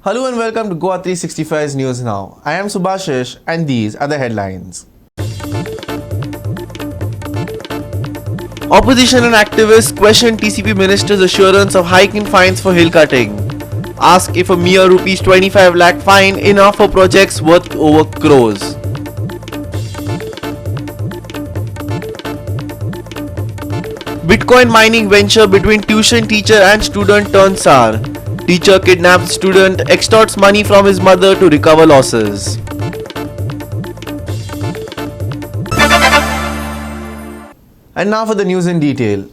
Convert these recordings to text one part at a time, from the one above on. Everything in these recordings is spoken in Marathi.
Hello and welcome to Goa 365's News Now. I am Subhashish and these are the headlines. Opposition and activists question TCP minister's assurance of hiking fines for hill cutting. Ask if a mere rupees 25 lakh fine enough for projects worth over crores. Bitcoin mining venture between tuition teacher and student turns sour. Teacher kidnaps student, extorts money from his mother to recover losses. And now for the news in detail.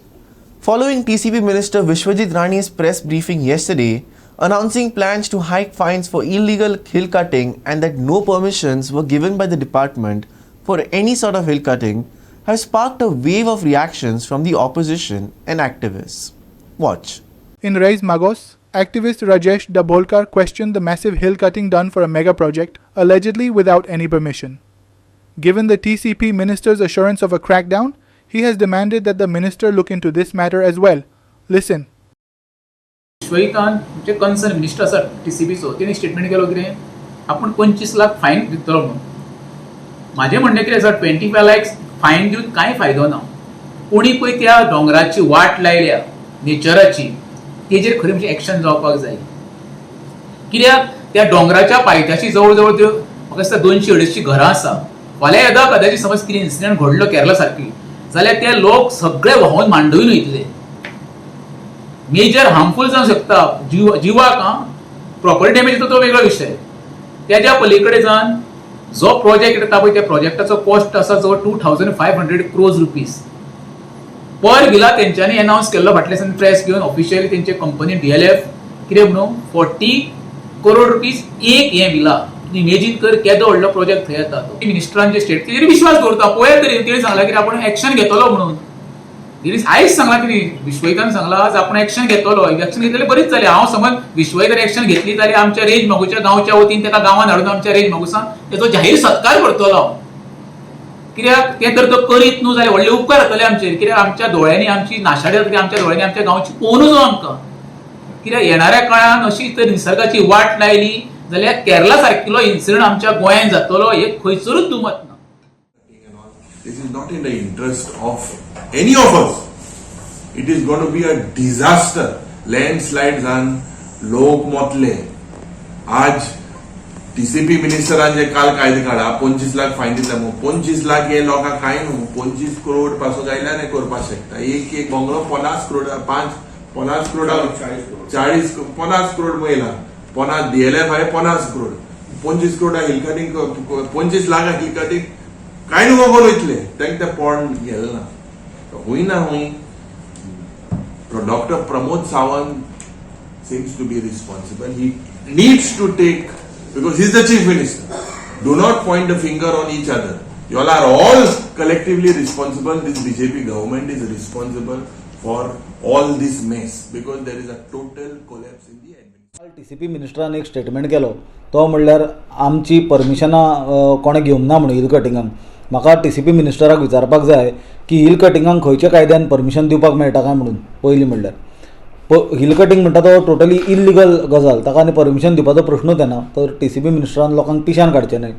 Following TCP Minister Vishwajit Rani's press briefing yesterday, announcing plans to hike fines for illegal hill cutting and that no permissions were given by the department for any sort of hill cutting, has sparked a wave of reactions from the opposition and activists. Watch. In Raise Magos, activist Rajesh Dabholkar questioned the massive hill cutting done for a mega project, allegedly without any permission. Given the TCP minister's assurance of a crackdown, he has demanded that the minister look into this matter as well. Listen. विश्वहितान जे कन्सर्न मिनिस्टर आसा टीसीपीचो तेणी स्टेटमेंट केलो कितें आपण 25 लाख फायन दितलो म्हणून. माझे म्हणणे कितें आसा 25 लाख फायन दिवन कांय फायदो ना. कोणी पळय त्या डोंगराची वाट लायल्या नेचराची तेजेर खरी म्हणजे एक्शन जावपाक जाय. कित्याक त्या डोंगराच्या पायथ्याची जवळ जवळ त्यो म्हाका दिसता 200-250 घरां आसा. फाल्यां येदा कदाचित समज कितें इन्सिडेंट घडलो केरला सारकी जाल्यार ते लोक सगळे व्हांवून मांडवीन वयतले. मेजर हार्मफुल जावंक शकता जिवाक. प्रॉपर्टी डॅमेज तो वेगळो विषय. त्याच्या पलीकडे जावन जो प्रोजेक्ट येता पळय त्या प्रोजेक्टाचो कॉस्ट आसा जवळ 2500 crores रुपीज पर विला तेंच्यांनी अनाउन्स केल्लो फाटल्या दिसांनी प्रेस घेवन ऑफिशियली तेंचे कंपनी डीएलएफ कितें म्हणून 40 crore रुपीज एक हे विला. इमेजीन कर केदो व्हडलो प्रोजेक्ट थंय येता. मिनिस्टरांचे स्टेट तेजेर विश्वास दवरता. पळय तरी तेणी सांगला की आपण एक्शन घेतलो म्हणून. आयज सांगला की विश्वहितान सांगला आज आपण एक्शन घेतलो. एक्शन घेतलेले बरीच जाली. हांव समज विश्वहितान एक्शन घेतली जाल्यार आमच्या रेंज मागूच्या गांवच्या वतीन तेका गांवांत हाडून आमच्या रेंज मागुसान तेचो जाहीर सत्कार करतलो. कित्याक ते तर तो करीत न्हू जाल्यार व्हडले उपकार जातले आमचेर. कित्याक आमच्या दोळ्यांनी आमची नाशाडी जातली. आमच्या दोळ्यांनी आमच्या गांवची पळोवनूच आमकां. कित्याक येणाऱ्या काळान अशी तर निसर्गाची वाट लायली जाल्यार केरला सारकिलो इन्सिडंट आमच्या गोंयांत जातलो हे खंयसरूच दुमत ना. This is not in the interest of any of us. It is going to be a disaster. Landslides and लोक मोतले. आज टीसीपी मिनिस्टरांचे काल कायदे काढा 25 लाख फायन दितले. 25 लाख हे लोकांक काय न्हू. 25 करोड पासून गायल्यार करपाक शकता. एक बंगलो 50 करोड 50 करोड महिला 50 डीएलएफ आहे 50 crore 25 crore hill cutting 25 lakh hill cutting काय नको करून वयतले. तांकां ते पोण गेले ना. हुयना हुंय doctor Pramod Sawant seems to be responsible. He needs to take, because he's the chief minister. Do not point the finger on each other. You all are all collectively responsible. This BJP government is responsible for all this mess because there is a total collapse in the administration. TCP मिनिस्टरान एक स्टेटमेंट केलो तो म्हणल्यार आमची परमिशनां कोणे घेवंक ना म्हणून हिल कटिंगाक. म्हाका TCP मिनिस्टराक विचारपाक जाय की हिल कटिंगाक खंयच्या कायद्यान परमिशन दिवपाक मेळटा काय म्हणून. पयलीं म्हणल्यार हिल कटिंग म्हणटा तो टोटली इल्लिगल गजाल. ताका आनी परमिशन दिवपाचो प्रश्नूच येना. तर TCP मिनिस्टरान लोकांक पिश्यान काडचें न्हय.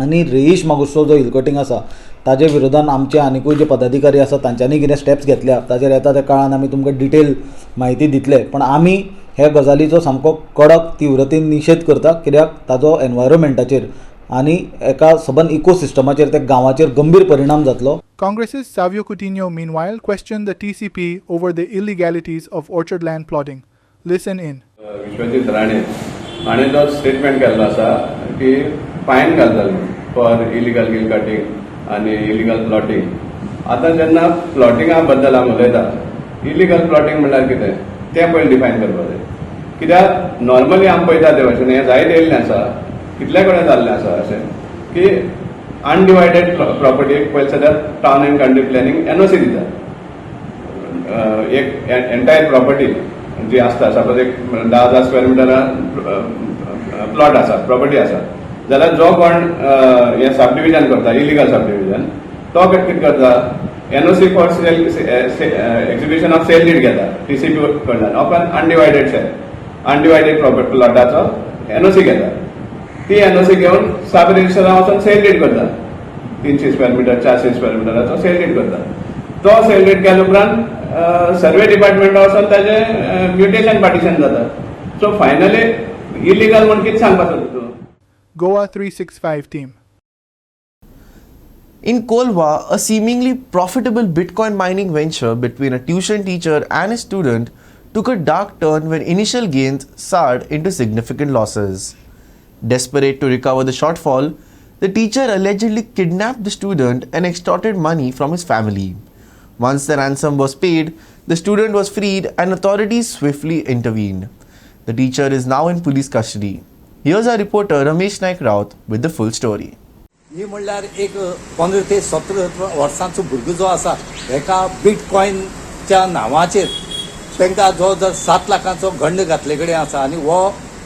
आनी रेईश मागुसचो जो हिल कटिंग आसा ताजे विरोधान आमचे आनिकूय जे पदाधिकारी आसा तांच्यांनी कितें स्टेप्स घेतल्या ताजेर येता त्या काळान आमी तुमकां डिटेल म्हायती दितले. पण आमी हे गजालीचो सामको कडक तीव्रतेन निशेध करता. कित्याक ताजो एनवायरमेंटाचेर आनी एका सबंद इकोसिस्टमाचेर ते गांवाचेर गंभीर परिणाम जातलो. Congress's Savio Coutinho meanwhile questioned the TCP over the illegalities of orchard land plotting. Listen in. Vishwajeet Rane हाणें जो स्टेटमेंट केल्लो आसा की फायन घालतले फॉर इलिगल हिल कटिंग आनी इलिगल प्लॉटिंग. आतां जेन्ना प्लॉटिंगा बद्दल आमी उलयता इलिगल प्लॉटिंग म्हणल्यार कितें तें पयलीं डिफायन करपाक जाय. कित्याक नॉर्मली आमी पळयता ते भशेन हें जायत येयल्लें आसा कितले कडेन जाल्लें आसा अशें की अनडिवायडेड प्रॉपर्टीक पळयत जाल्यार town and country planning NOC दिता. एक एंटायर प्रॉपर्टी जी आसता सपोज एक 10,000 स्क्वेअर मिटरान प्लॉट आसा प्रॉपर्टी आसा जाल्यार जो कोण हें सब डिविजन करता इलिगल सब डिविजन तो कितें करता NOC for sale execution of sale deed घेता TCP कडल्यान of an undivided share undivided property प्लॉटाचो एनओसी घेता. ती एनओसी घेवन सब रजिस्टरान वचून सेल डीड करता. 300 स्क्वेअर मिटर 400 स्क्वेअर मिटराचो सेल डीड करता. तो सेल डीड केल्या उपरांत सर्वे डिपार्टमेंटा वचून ताजें म्युटेशन पार्टिशन जाता. सो फायनली इलिगल म्हण कितें सांगपाचो तूं? Goa 365 team. In Kolwa, a seemingly profitable Bitcoin mining venture between a tuition teacher and a student took a dark turn when initial gains soured into significant losses. Desperate to recover the shortfall, the teacher allegedly kidnapped the student and extorted money from his family. Once the ransom was paid, the student was freed and authorities swiftly intervened. The teacher is now in police custody. Here's our reporter Ramesh Naik Raut with the full story. ही म्हणल्यार एक 15 ते 17 वर्सांचो भुरगो जो आसा हेका बिटकॉयनच्या नांवाचेर तांकां जो जर 7 लाखांचो गंड घातले कडेन आसा आनी हो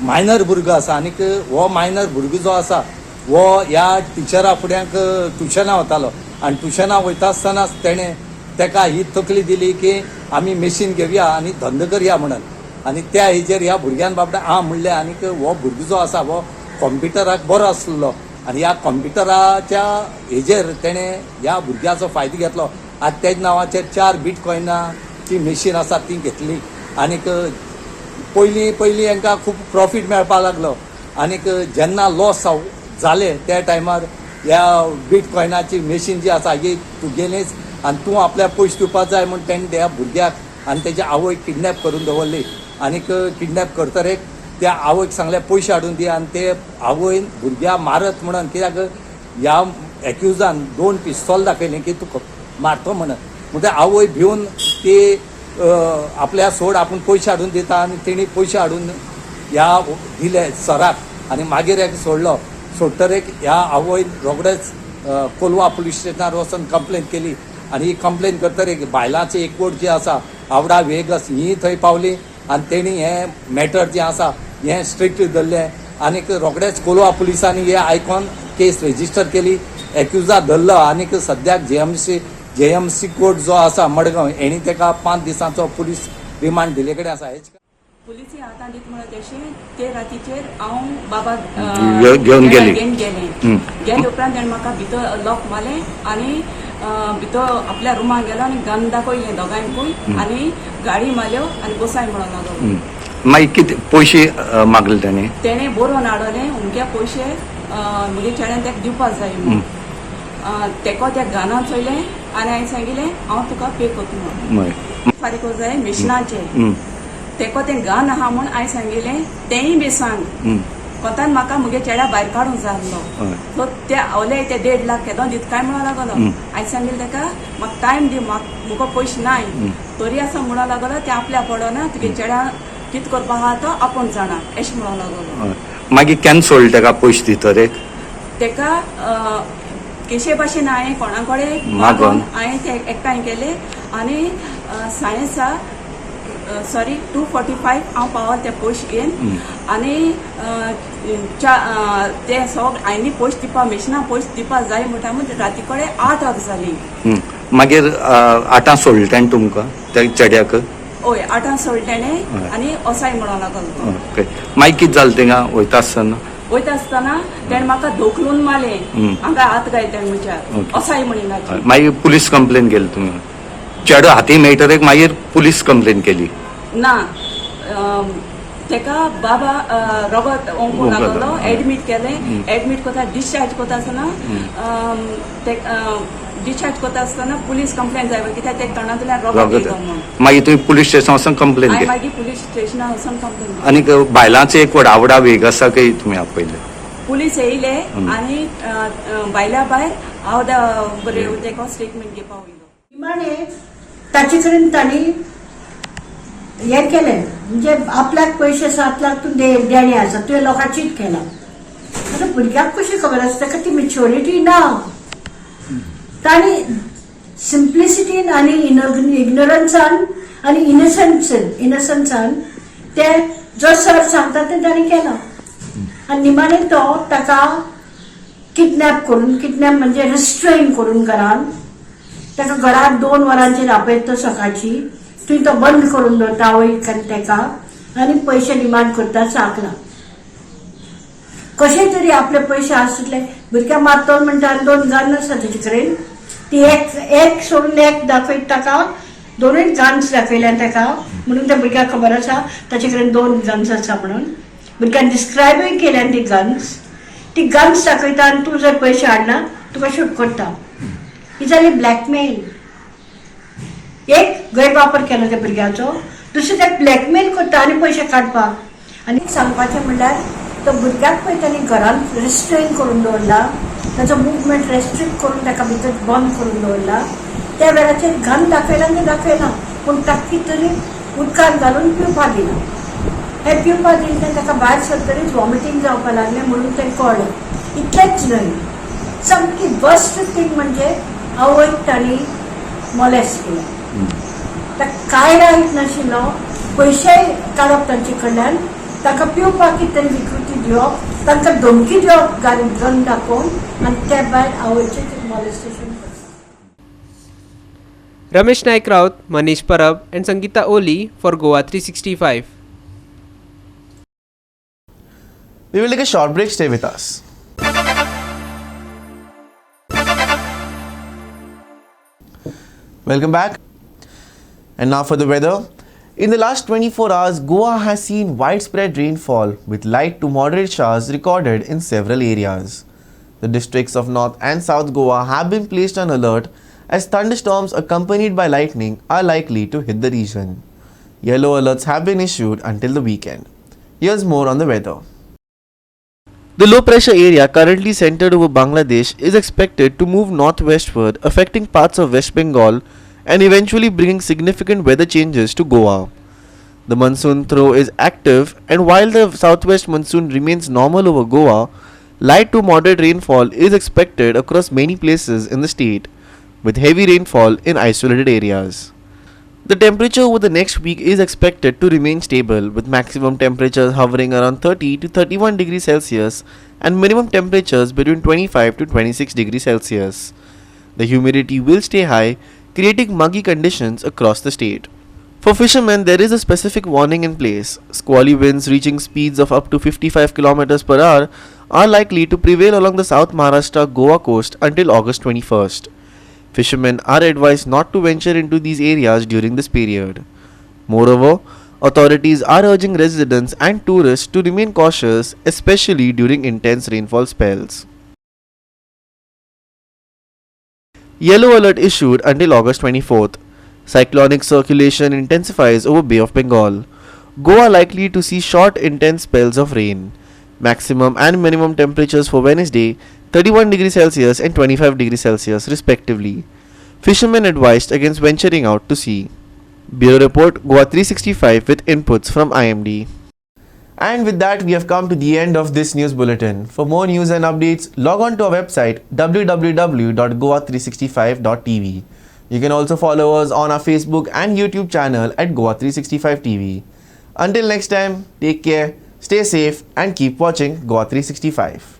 मायनर भुरगो आसा आनीक हो मायनर भुरगो जो आसा हो ह्या टिचरा फुड्यांक ट्युशना वतालो आनी ट्युशना वयता आसतना तेणें ताका ही तकली दिली की आमी मशीन घेवया आनी धंदो करया म्हणून आनी त्या हेजेर ह्या भुरग्यान बाबडे म्हणलें आनीक हो भुरगो जो आसा हो कॉम्प्युटराक बरो आसलो आनी ह्या कॉम्प्युटराच्या हेजेर तेणें ह्या भुरग्याचो फायदो घेतलो. आतां तेज नांवाचेर 4 बिटकॉयनाची मशीन आसा ती घेतली आनीक पयलीं हांकां खूब प्रॉफीट मेळपाक लागलो आनीक जेन्ना लॉस जाले त्या टायमार ह्या बिटकॉयनाची मशीन जी आसा ही तुगेलीच आनी तूं आपल्या पयशे दिवपाक जाय म्हूण तेणें त्या भुरग्याक आनी तेज्या आवयक किडनॅप करून दवरली आनीक किडनॅप करतरेक त्या आवयक सांगलें पयशे हाडून दी आनी ते आवयन भुरग्या मारत म्हणून कित्याक ह्या एक्युजान 2 पिस्तॉल दाखयलें की तूं मारतो म्हणून ते आवय भिवन ती आपल्या सोड आपूण पयशे हाडून दिता आनी तेणी पयशे हाडून ह्या दिले सराक आनी मागीर एक सोडटरेक ह्या आवयन रोखडेच कोलवा पुलीस स्टेशनार वचून कंप्लेन केली आनी ही कंप्लेन करतरेक बायलांची एकवट जी आसा आवडा वेगस ही थंय पावली आनी तेणी हें मॅटर जें आसा हें स्ट्रिक्ट धरलें आनीक रोखडेच कोलवा पुलिसांनी हें आयकून केस रेजिस्टर केली एक्युजा धरलो आनीक सद्याक जेएमसी कोर्ट जो आसा मडगांव हेणी ताका 5 दिसांचो पुलीस रिमांड दिले कडेन आसा. पुलिसी हातान दित म्हणून तशें ते रातीचेर हांव बाबा घेवन गेली. गेले उपरांत तेणें म्हाका भितर लॉक मारलें आनी भितर आपल्या रुमान गेलो आनी गन दाखयलें दोगांयकूय आनी गाडी मारल्यो आनी बसाय म्हणून लागलो. मागीर कितें पयशे मागले तेणें बरोवन हाडले उमके पयशे म्हगे चेड्यान ताका दिवपाक जाय म्हणून तेको त्या गानान चोयलें आनी हांवें सांगिल्लें हांव तुका पे करता म्हणून फारीक कोरूं जाय मिशनाचें तेको तें गान आहा म्हूण हांवें सांगिल्लें तेंय बी सांग कोतान म्हाका म्हगे चेड्या भायर काडूंक जाय आसलो. सो ते आवले ते 1.5 लाख केदो दीत काय म्हणून लागलो. हांवें सांगिल्लें ताका म्हाका टायम दी म्हाका पयशे नाय तरी आसा म्हणून लागलो ते आपल्या पडना तुगे चेड्या कितें करपा आहा तो आपूण जाणा अशें म्हणून लागलो. मागीर केन्ना सोडले ताका पयशे दितरेक तेका केशे भाशेन हांवें कोणा कडेन मागोवन हांवें ते एकठांय केले आनी सायन्सा 2:45 हांव पावल ते पयशे घेवन आनी ते सगळे हांवें पयशे दिवपा मिशना पयशे दिवपा जाय म्हणटा राती कडेन 8 वरां जाली. मागीर 8 सोडले ताणें तुमकां त्या चेड्याक? हय 8 सोडले ताणें आनी वसाय म्हणून लागलो. मागीर कितें जालें थिंगा वयता आसतना तेणें म्हाका धोकलून मारलें हांगा हात घालता म्हज्या वसाय म्हणिनाची. मागीर पुलीस कंप्लेन केली तुमी? चेडो हाती मेळटरेक मागीर पुलीस कंप्लेन केली? ना तेका बाबा रगत ओंकूंक लागलो एडमीट केलें एडमीट कोता डिस्चार्ज कोता आसतना डिस्चार्ज कोता आसतना पुलीस कंप्लेन जाय कित्याक ते तोंडांतल्यान रगत येयलो म्हणून. मागीर तुवें पुलीस स्टेशन वचून कंप्लेन केली? मागीर पुलीस स्टेशनार वचून कंप्लेन केली. आनीक बायलांचो एक व्हड आवडा वेग आसा की तुमी आपयले? पुलीस येयले आनी बायल्या भायर हांव तेका स्टेटमेंट घेवपा वयलो. निमाणे ताचे कडेन तांणी हें केलें म्हणजे आपल्याक पयशे 7 लाख तूं देणे आसा तुवें लोकांचीच केला आतां भुरग्याक कशी खबर आसता ताका ती मॅच्युरिटी ना. तांणी सिंप्लिसिटीन आनी इग्नोरन्सान आनी इनोसन्सान ते जो सर सांगता तें तांणी केलां आनी निमाणे तो ताका किडनॅप म्हणजे रिस्ट्रेन करून घरान ताका घरात 2 वरांचेर आपयता तो सकाळची थंय तो बंद करून दवरता आवयक आनी ताका आनी पयशे डिमांड करता 7 लाख. कशे तरी आपले पयशे आसतले भुरग्यां मारतलो म्हणटा आनी 2 गन आसा तेजे कडेन ती एक सोडून एक दाखयत ताका दोनूय गन्स दाखयल्या ताका म्हणून त्या भुरग्याक खबर आसा ताचे कडेन 2 गन्स आसा म्हणून भुरग्यान डिस्क्रायबूय केल्यान ती गन्स दाखयता आनी तूं जर पयशे हाडना तुका शूट करता ही जाली ब्लॅकमेल एक गैरवापर केलो त्या भुरग्याचो दुसरें ते ब्लॅकमेल करता आनी पयशे काडपाक आनी सांगपाचें म्हणल्यार तो भुरग्याक पळय तांणी घरान रिस्ट्रेन करून दवरला ताचो मुवमेंट रेस्ट्रिक्ट करून ताका भितर बंद करून दवरला त्या वेळाचेर घन दाखयना पूण ताका तरी उदकांत घालून पिवपाक दिना हे पिवपाक दिलें तें ताका भायर सरतरीच वॉमिटींग जावपाक लागलें म्हणून तें कळ्ळें इतलेंच न्हय सामकी बस्ट थिंग म्हणजे आवयक तांणी मॉलेस्ट केलें ताका कांय रायट नाशिल्लो पयशे काडप तांचे कडल्यान ताका पिवपाक कितें तरी विकृती दिवप तांकां धमकी दिवप गन दाखोवन आनी त्या भायर आवयचें मॉलेस्टेशन करप. Ramesh Naik Raut, Manish Parab and Sangeeta Oli for Goa 365. We will take a short break. Stay with us. Welcome back. And now for the weather. In the last 24 hours, Goa has seen widespread rainfall with light to moderate showers recorded in several areas. The districts of North and South Goa have been placed on alert as thunderstorms accompanied by lightning are likely to hit the region. Yellow alerts have been issued until the weekend. Here's more on the weather. The low pressure area currently centered over Bangladesh is expected to move northwestward, affecting parts of West Bengal and eventually bringing significant weather changes to Goa. The monsoon throw is active, and while the southwest monsoon remains normal over Goa, light to moderate rainfall is expected across many places in the state, with heavy rainfall in isolated areas. The temperature over the next week is expected to remain stable, with maximum temperatures hovering around 30 to 31 degrees Celsius and minimum temperatures between 25 to 26 degrees Celsius. The humidity will stay high, creating muggy conditions across the state. For fishermen, there is a specific warning in place. Squally winds reaching speeds of up to 55 km per hour are likely to prevail along the South Maharashtra Goa coast until August 21st. Fishermen are advised not to venture into these areas during this period. Moreover, authorities are urging residents and tourists to remain cautious, especially during intense rainfall spells. Yellow alert issued until August 24th. Cyclonic circulation intensifies over Bay of Bengal. Goa likely to see short intense spells of rain. Maximum and minimum temperatures for Wednesday 31 degrees Celsius and 25 degrees Celsius respectively. Fishermen advised against venturing out to sea. Bureau Report, Goa 365 with inputs from IMD. And with that, we have come to the end of this news bulletin. For more news and updates, log on to our website www.goa365.tv. You can also follow us on our Facebook and YouTube channel at Goa365 TV. Until next time, take care, stay safe and keep watching Goa 365.